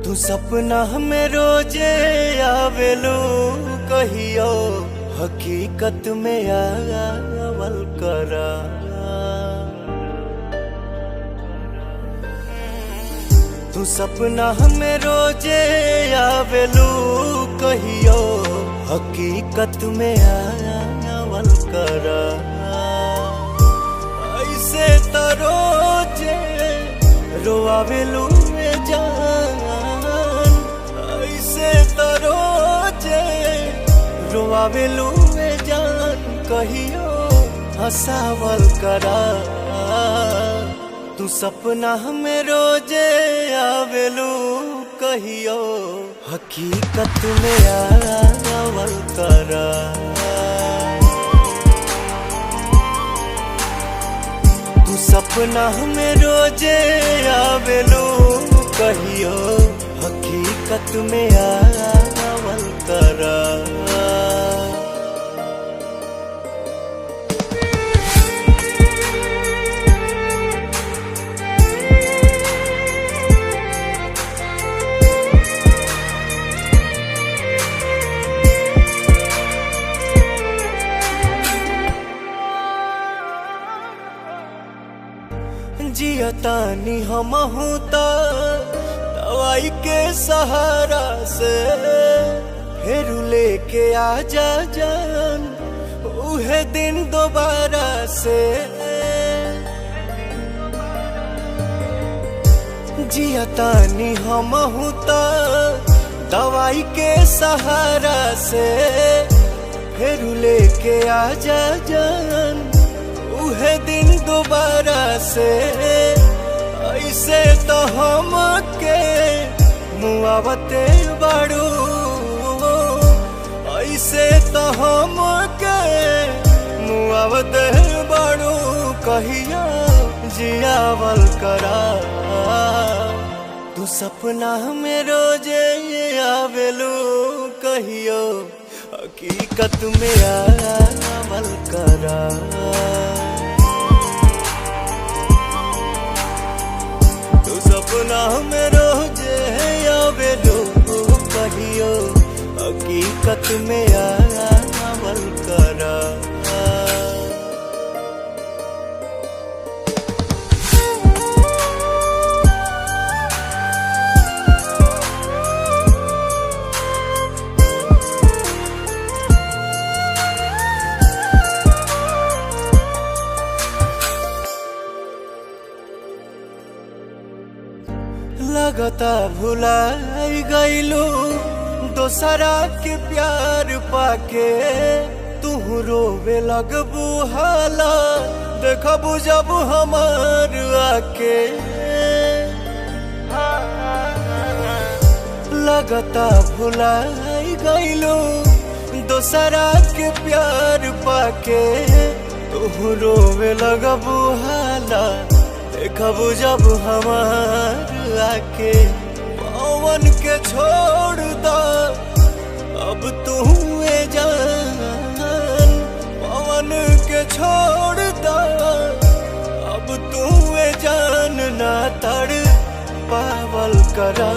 तू सपना में रोजे आवेलू कहियो हकीकत में आवल करा। तू सपना में रोजे आवेलू कहियो हकीकत में आवल करा। ऐसे तो रोजे रोआवेलू जान, ऐसे तो रोजे रोआवेलू जान कहियो हंसावल करा। तू सपना में रोजे आवेलू कहियो हकीकत में आवल करा। तू सपना में रोजे आवेलू कहियो हकीकत में आवल करा। जियतानी हमहू तो दवाई के सहारा से, फिर लेके आजा जान उहे दिन दोबारा से। जियतानी हमहू तो दवाई के सहारा से, फिर लेके आजा जान उहे दिन दोबारा से। ऐसे तो हम के मुआवते बाड़ू, ऐसे तो हम के मुआवते बाड़ू कहियो जियावल करा। तू सपना में रोजे आवेलू कहियो हकीकत में आवल करा। सपना में रोजे आवेलू कहियो हकीकत में आवल करा। लगता भुलाई गईलू दोसरा के प्यार पाके, तू रोवे लगबू हाला देखबू जब हमार आके। लगता भुलाई गईलू दोसरा के प्यार पाके, तू रोवे लगबू हाला देखबू जब हमार आके। पवन के छोड़ दो अब तू जान, पवन के छोड़ दो अब तू जान ना तड़ पावल करा।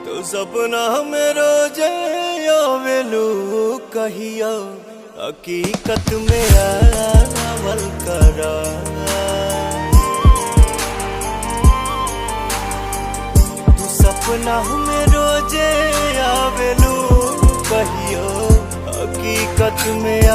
तो सपना में रोजे आवेलू कहियो हकीकत में आवल करा। सपना में रोजे आवेलू कहियो हकीकत में